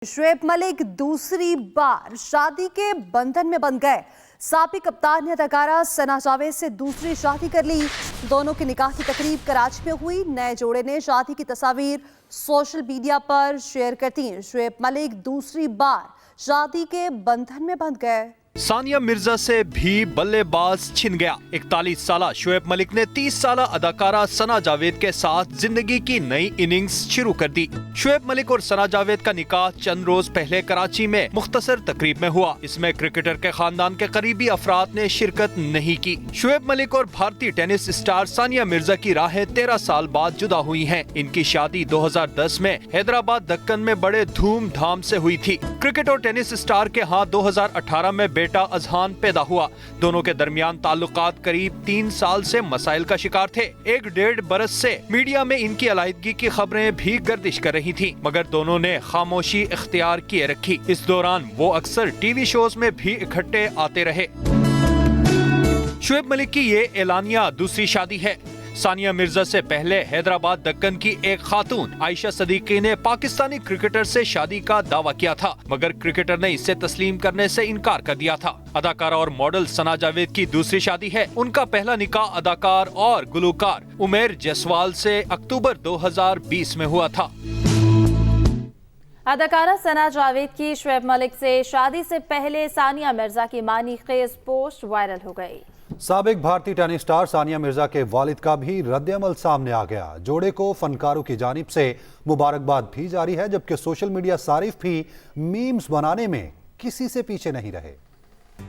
शुएब मलिक दूसरी बार शादी के बंधन में बंध गए। साबिक कप्तान ने अदाकारा सना जावेद से दूसरी शादी कर ली। दोनों के निकाह की तकरीब कराची में हुई। नए जोड़े ने शादी की तस्वीर सोशल मीडिया पर शेयर करती। शुएब मलिक दूसरी बार शादी के बंधन में बंध गए। सानिया मिर्जा से भी बल्लेबाज छिन गया। 41 साला शुएब मलिक ने 30 साला अदाकारा सना जावेद के साथ जिंदगी की नई इनिंग्स शुरू कर दी। शुएब मलिक और सना जावेद का निकाह चंद रोज पहले कराची में मुख्तसर तकरीब में हुआ। इसमें क्रिकेटर के खानदान के करीबी अफराद ने शिरकत नहीं की। शुएब मलिक और भारतीय टेनिस स्टार सानिया मिर्जा की राहें 13 साल बाद जुदा हुई हैं। इनकी शादी 2010 में हैदराबाद दक्कन में बड़े धूमधाम से हुई थी। क्रिकेट और टेनिस स्टार के हाथ 2018 में बेटा अजहान पैदा हुआ। दोनों के दरमियान ताल्लुकात करीब 3 साल से मसाइल का शिकार थे। 1-1.5 बरस से मीडिया में इनकी अलहदगी की खबरें भी गर्दिश कर रही थीं, मगर दोनों ने खामोशी इख्तियार किए रखी। इस दौरान वो अक्सर टीवी शोज में भी इकट्ठे आते रहे। शुएब मलिक की ये एलानिया दूसरी शादी है। सानिया मिर्जा से पहले हैदराबाद दक्कन की एक खातून आयशा सदीकी ने पाकिस्तानी क्रिकेटर से शादी का दावा किया था, मगर क्रिकेटर ने इसे तस्लीम करने से इनकार कर दिया था। अदाकारा और मॉडल सना जावेद की दूसरी शादी है। उनका पहला निकाह अदाकार और गुलूकार उमेर जसवाल से अक्टूबर 2020 में हुआ था। अदाकारा सना जावेद की शुएब मलिक से शादी से पहले सानिया मिर्जा की मानी खेज पोस्ट वायरल हो गई। साबिक भारतीय टेनिस स्टार सानिया मिर्जा के वालिद का भी रद्द-ए-अमल सामने आ गया। जोड़े को फनकारों की जानिब से मुबारकबाद भी जारी है, जबकि सोशल मीडिया सारिफ भी मीम्स बनाने में किसी से पीछे नहीं रहे।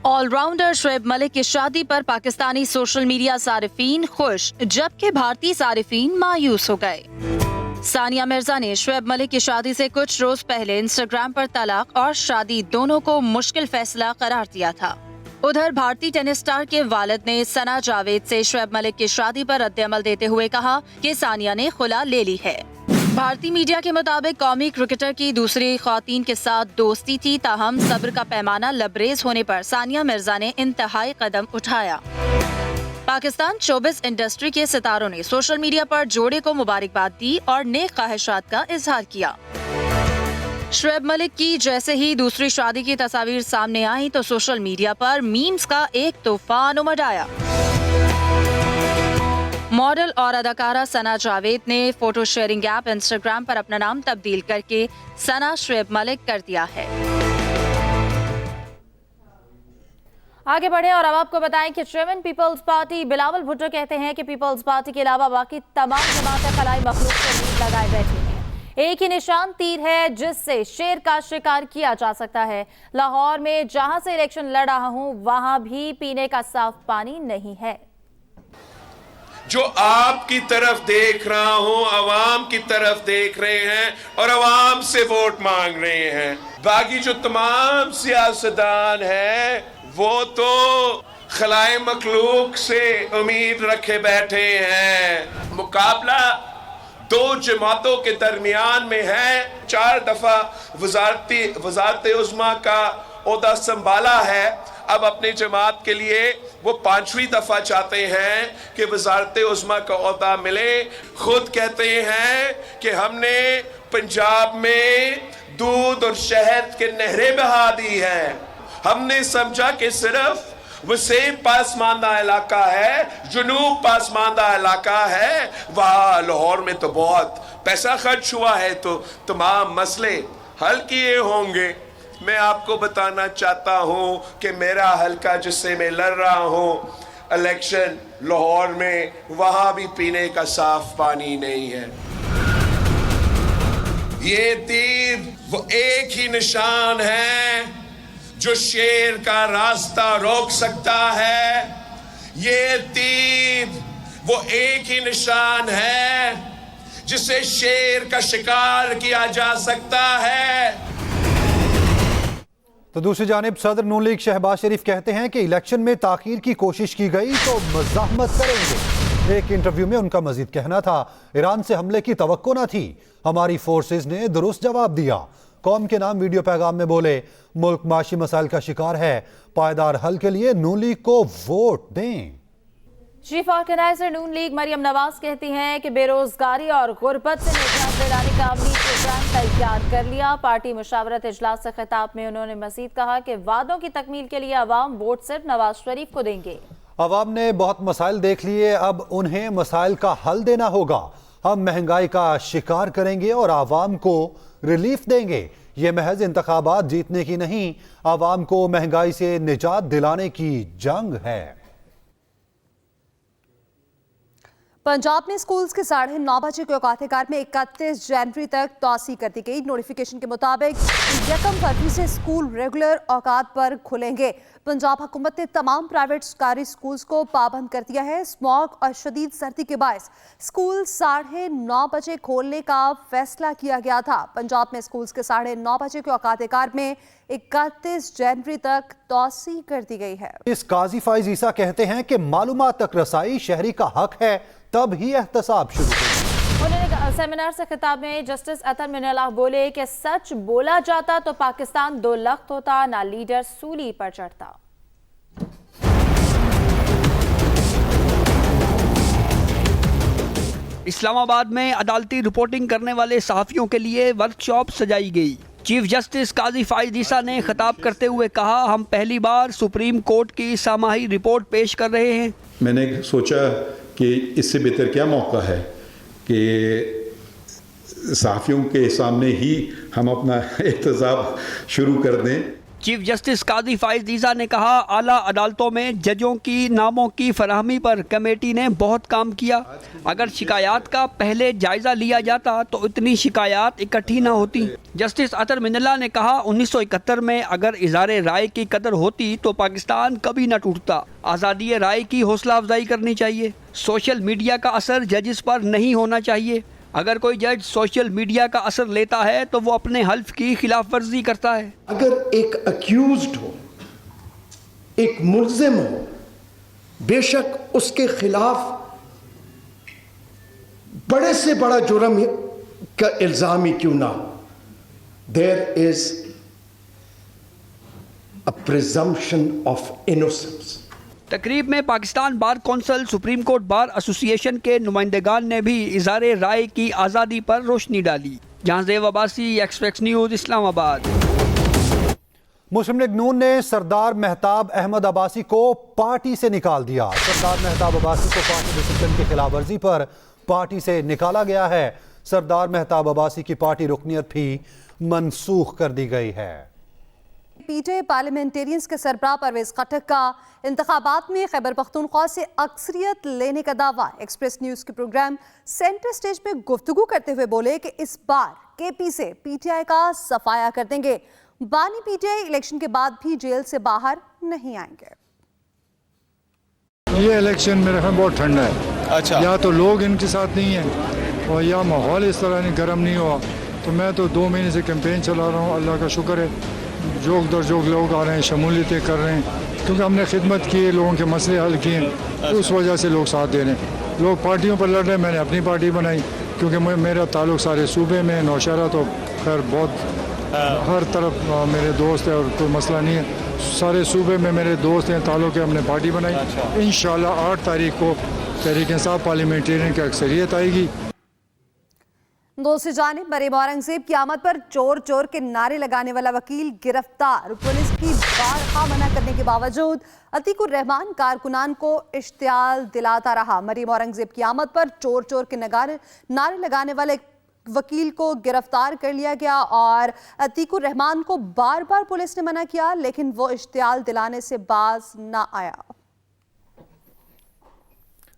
ऑलराउंडर शुएब मलिक की शादी पर पाकिस्तानी सोशल मीडिया सारिफीन खुश, जबकि भारतीय सारिफीन मायूस हो गए। सानिया मिर्जा ने शुएब मलिक की शादी से कुछ रोज पहले इंस्टाग्राम पर तलाक और शादी दोनों को मुश्किल फैसला करार दिया था। उधर भारतीय टेनिस स्टार के वालिद ने सना जावेद से शुएब मलिक की शादी पर रद्द-ए-अमल देते हुए कहा कि सानिया ने खुला ले ली है। भारतीय मीडिया के मुताबिक कौमी क्रिकेटर की दूसरी खवातीन के साथ दोस्ती थी, ताहम सब्र का पैमाना लबरेज होने पर सानिया मिर्जा ने इंतहाई कदम उठाया। पाकिस्तान शोबिस इंडस्ट्री के सितारों ने सोशल मीडिया पर जोड़े को मुबारकबाद दी और नेक ख्वाहिशात का इजहार किया। शुएब मलिक की जैसे ही दूसरी शादी की तस्वीर सामने आई तो सोशल मीडिया पर मीम्स का एक तूफान उमड़ आया। मॉडल और अदाकारा सना जावेद ने फोटो शेयरिंग ऐप इंस्टाग्राम पर अपना नाम तब्दील करके सना शुएब मलिक कर दिया है। आगे बढ़े और अब आपको बताएं कि chairman Peoples Party Bilawal Bhutto कहते हैं कि पीपल्स पार्टी के अलावा बाकी तमाम जमातें खलाई मखलूक से नींद लगाए बैठी हैं। एक ही निशान तीर है जिससे शेर का शिकार किया जा सकता है। लाहौर में जहां से इलेक्शन लड़ रहा हूं वहां भी पीने का साफ पानी नहीं है। जो आपकी तरफ देख रहा हूं, अवाम की तरफ देख रहे हैं और अवाम से वोट मांग रहे हैं। बाकी जो तमाम सियासतदान हैं वो तो खलाए मखलूक से उम्मीद रखे बैठे हैं। मुकाबला दो जमातों के दरमियान में है। 4 दफा वजारत उज़्मा का ओहदा संभाला है। अब अपनी जमात के लिए वो 5वीं दफा चाहते हैं कि वजारत उज़्मा का ओहदा मिले। खुद कहते हैं कि हमने पंजाब में दूध और शहद के नहरें बहा दी हैं। हमने समझा कि सिर्फ वसीम पासमानदा इलाका है, जुनूब पासमानदा इलाका है, वहाँ लाहौर में तो बहुत पैसा खर्च हुआ है तो तमाम मसले हल किए होंगे। मैं आपको बताना चाहता हूँ कि मेरा हल्का जिससे मैं लड़ रहा हूँ इलेक्शन लाहौर में, वहाँ भी पीने का साफ पानी नहीं है। ये तीर वो एक ही निशान है जो शेर का रास्ता रोक सकता है। ये तीर वो एक ही निशान है जिसे शेर का शिकार किया जा सकता है। तो दूसरी जानिब सदर नून लीग शहबाज शरीफ कहते हैं कि इलेक्शन में ताखीर की कोशिश की गई तो मज़ाहमत करेंगे। एक इंटरव्यू में उनका मजीद कहना था, ईरान से हमले की तवक्को न थी, हमारी फोर्सेज ने दुरुस्त जवाब दिया। कौम के नाम वीडियो पैगाम में बोले, मुल्क माशी मसाइल का शिकार है, पायदार हल के लिए नून लीग को वोट दें। चीफ ऑर्गेनाइजर नून लीग मरियम नवाज कहती हैं कि बेरोजगारी और गुर्बत से निजात दिलाने का अमली प्रोग्राम तैयार कर लिया। पार्टी मुशावरत इजलास से खिताब में उन्होंने मजीद कहा कि वादों की तकमील के लिए अवाम वोट सिर्फ नवाज शरीफ को देंगे। अवाम ने बहुत मसाइल देख लिए, अब उन्हें मसाइल का हल देना होगा। हम महंगाई का शिकार करेंगे और आवाम को रिलीफ देंगे। ये महज इंतखाबात जीतने की नहीं, आवाम को महंगाई से निजात दिलाने की जंग है। पंजाब में स्कूल्स के 9:30 बजे के औकात-ए-कार में 31 जनवरी तक तौसी कर दी गई। नोटिफिकेशन के मुताबिक 1 फरवरी से स्कूल रेगुलर औकात पर खुलेंगे। पंजाब हुकूमत ने तमाम प्राइवेट सरकारी स्कूल्स को पाबंद कर दिया है। स्मॉग और शदीद सर्दी के बायस स्कूल 9:30 बजे खोलने का फैसला किया गया था। पंजाब में स्कूल्स के 9:30 बजे के औकात-ए-कार में 31 जनवरी तक तौसी कर दी गई है। इस काजी फाइज ईसा कहते हैं कि मालूमात तक रसाई शहरी का हक है, तब ही एहतसाब शुरू होगा। उन्होंने सेमिनार से खिताब में जस्टिस अतर मिनल्लाह बोले कि सच बोला जाता तो पाकिस्तान 2 लख्त होता, ना लीडर सूली पर चढ़ता। इस्लामाबाद में अदालती रिपोर्टिंग करने वाले सहाफियों के लिए वर्कशॉप सजाई गई। चीफ जस्टिस काजी फाइज ईसा ने खिताब करते हुए कहा, हम पहली बार सुप्रीम कोर्ट की सामाही रिपोर्ट पेश कर रहे हैं। मैंने सोचा कि इससे बेहतर क्या मौका है कि सहाफ़ियों के सामने ही हम अपना एहतसाब शुरू कर दें। चीफ जस्टिस काजी फाइज ईसा ने कहा, आला अदालतों में जजों की नामों की फराहमी पर कमेटी ने बहुत काम किया। अगर शिकायत का पहले जायजा लिया जाता तो इतनी शिकायत इकट्ठी न होती। जस्टिस अतर मिनल्लाह ने कहा, 1971 में अगर इज़हारे राय की कदर होती तो पाकिस्तान कभी न टूटता। आज़ादी राय की हौसला अफजाई करनी चाहिए। सोशल मीडिया का असर जजिस पर नहीं होना चाहिए। अगर कोई जज सोशल मीडिया का असर लेता है तो वो अपने हल्फ की खिलाफ वर्जी करता है। अगर एक अक्यूज्ड हो, एक मुल्जिम हो, बेशक उसके खिलाफ बड़े से बड़ा जुर्म का इल्जाम ही क्यों ना हो, there is a presumption of innocence. तकरीब में Pakistan bar council, supreme court bar association के नुमाइंदगान ने भी इज़हारे राय की आज़ादी पर रोशनी डाली। जहां ज़ेब अब्बासी, एक्सप्रेस न्यूज़, इस्लामाबाद। मुस्लिम लीग नून ने सरदार मेहताब अहमद अब्बासी को पार्टी से निकाल दिया। सरदार मेहताब अब्बासी को पार्टी डिसिप्लिन की खिलाफ वर्जी पर पार्टी से निकाला गया है। सरदार मेहताब अब्बासी की पार्टी रुकनियत भी मनसूख कर दी गई है। पीटीआई पार्लियामेंटेरियंस के सरबराह परवेज खटक का इंतखाबात में खैबर पख्तूनख्वा से अक्सरियत लेने का दावा। एक्सप्रेस न्यूज के प्रोग्राम सेंटर स्टेज पे गुफ्तगू करते हुए बोले कि इस बार केपी से पीटीआई का सफाया कर देंगे। बानी पीटीआई इलेक्शन के बाद भी जेल से बाहर नहीं आएंगे। ये इलेक्शन मेरे ख्याल बहुत ठंडा है। अच्छा, या तो लोग इनके साथ नहीं हैं और या माहौल इस तरह नहीं गर्म नहीं हुआ। तो मैं तो 2 महीने से कैंपेन चला रहा हूँ, अल्लाह का शुक्र है जोग दर जोग लोग आ रहे हैं, शमूलियतें कर रहे हैं, क्योंकि हमने खिदमत की है, लोगों के मसले हल किए हैं, उस वजह से लोग साथ दे रहे हैं। लोग पार्टियों पर लड़ रहे हैं, मैंने अपनी पार्टी बनाई क्योंकि मेरा ताल्लुक सारे सूबे में, नौशहरा तो खैर बहुत हर तरफ मेरे दोस्त हैं और कोई मसला नहीं है, सारे सूबे में मेरे दोस्त हैं, ताल्लुक है, हमने पार्टी बनाई। इंशाल्लाह 8 तारीख को तहरीक इंसाफ पार्लियामेंटेरियन की अक्सरियत आएगी। दूसरी जानिब मरीम औरंगजेब की आमद पर चोर चोर के नारे लगाने वाला वकील गिरफ्तार। पुलिस की बारहा मना करने के बावजूद अतीकुर रहमान कारकुनान को इश्तियाल दिलाता रहा। मरीम औरंगजेब की आमद पर चोर चोर के नारे लगाने वाले वकील को गिरफ्तार कर लिया गया और अतीकुर रहमान को बार बार पुलिस ने मना किया, लेकिन वो इश्तियाल दिलाने से बाज न आया।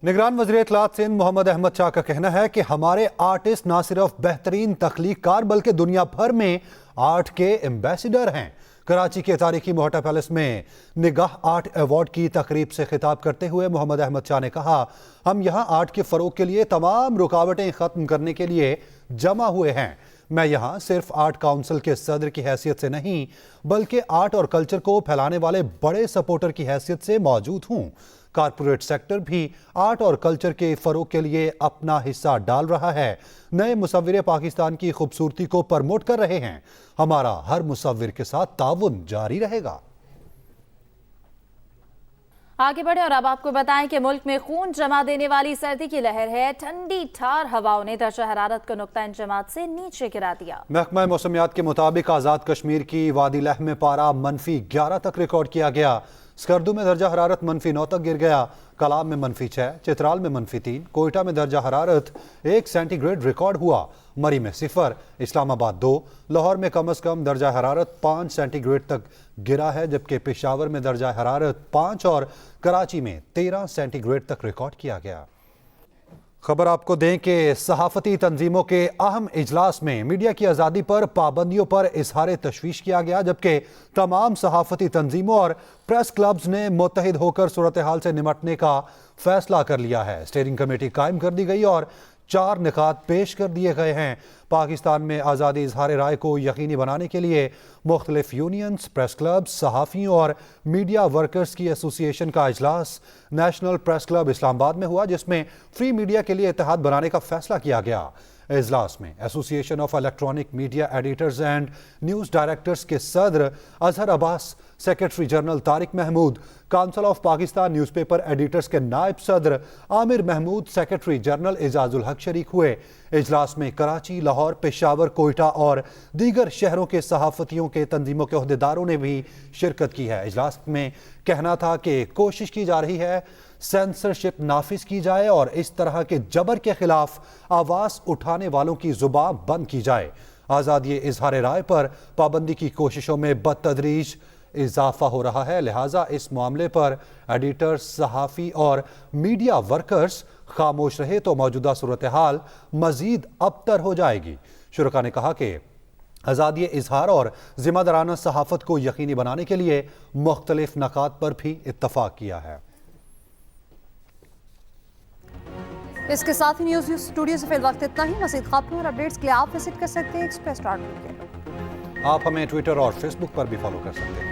निगरान वज़ीर इत्तलात सिंध मोहम्मद अहमद शाह का कहना है कि हमारे आर्टिस्ट ना सिर्फ बेहतरीन तख्लीक़कार बल्कि दुनिया भर में आर्ट के एम्बेसडर हैं। कराची के तारीखी मोहटा पैलेस में निगाह आर्ट अवार्ड की तकरीब से खिताब करते हुए मोहम्मद अहमद शाह ने कहा, हम यहाँ आर्ट के फ़रोग के लिए तमाम रुकावटें ख़त्म करने के लिए जमा हुए हैं। मैं यहाँ सिर्फ आर्ट काउंसिल के सदर की हैसियत से नहीं बल्कि आर्ट और कल्चर को फैलाने वाले बड़े सपोर्टर की हैसियत से मौजूद हूँ। कारपोरेट सेक्टर भी आर्ट और कल्चर के फरोग के लिए अपना हिस्सा डाल रहा है। नए मुसव्विर पाकिस्तान की खूबसूरती को प्रमोट कर रहे हैं। हमारा हर मुसव्विर के साथ ताउन जारी रहेगा। आगे बढ़े और अब आपको बताएं कि मुल्क में खून जमा देने वाली सर्दी की लहर है। ठंडी ठार हवाओं ने दर्जा हरारत को नुक्ता इंजमात से नीचे गिरा दिया। महकमा मौसमियात के मुताबिक आज़ाद कश्मीर की वादी लह में पारा -11 तक रिकॉर्ड किया गया। स्कर्दू में दर्जा हरारत -9 तक गिर गया। कलाम में -6, चित्राल में -3, कोयटा में दर्जा हरारत 1 सेंटीग्रेड रिकॉर्ड हुआ। मरी में 0, इस्लामाबाद 2, लाहौर में कम से कम दर्जा हरारत 5 सेंटीग्रेड तक गिरा है, जबकि पेशावर में दर्जा हरारत 5 और कराची में 13 सेंटीग्रेड तक रिकॉर्ड किया गया। खबर आपको दें कि सहाफ़ती तंजीमों के अहम इजलास में मीडिया की आज़ादी पर पाबंदियों पर इजहार तशवीश किया गया, जबकि तमाम सहाफ़ती तंजीमों और प्रेस क्लब्स ने मुत्तहिद होकर सूरत हाल से निमटने का फैसला कर लिया है। स्टीयरिंग कमेटी कायम कर दी गई और 4 निकात पेश कर दिए गए हैं। पाकिस्तान में आज़ादी इजहार राय को यकीनी बनाने के लिए मुख्तलिफ यूनियंस, प्रेस क्लब, सहाफ़ियों और मीडिया वर्कर्स की एसोसिएशन का इजलास नेशनल प्रेस क्लब इस्लामाबाद में हुआ, जिसमें फ्री मीडिया के लिए इत्तेहाद बनाने का फैसला किया गया। इजलास में association of electronic media editors and news directors के सदर Azhar Abbas, secretary general Tariq Mahmood, council of Pakistan newspaper editors के नायब सदर आमिर महमूद, सेक्रेटरी जनरल एजाजुल हक शरीक हुए। इजलास में कराची, लाहौर, पेशावर, कोयटा और दीगर शहरों के सहाफ़तियों के तंजीमों के अहदेदारों ने भी शिरकत की है। इजलास में कहना था कि कोशिश की जा रही है सेंसरशिप नाफिज की जाए और इस तरह के जबर के खिलाफ आवाज़ उठाने वालों की जुबान बंद की जाए। आज़ादी इजहार राय पर पाबंदी की कोशिशों में बदतदरीज इजाफा हो रहा है, लिहाजा इस मामले पर एडिटर्स, सहाफ़ी और मीडिया वर्कर्स खामोश रहे तो मौजूदा सूरत हाल मजीद अबतर हो जाएगी। शुरका ने कहा कि आज़ादी इजहार और ज़िम्मेदाराना सहाफ़त को यकीनी बनाने के लिए मुख्तलिफ नकात पर भी इत्तफाक किया है। इसके साथ ही न्यूज़ स्टूडियो से फिल वक्त इतना ही। मज़ीद खबरों और अपडेट्स के लिए आप विजिट कर सकते हैं express.com। आप हमें ट्विटर और फेसबुक पर भी फॉलो कर सकते हैं।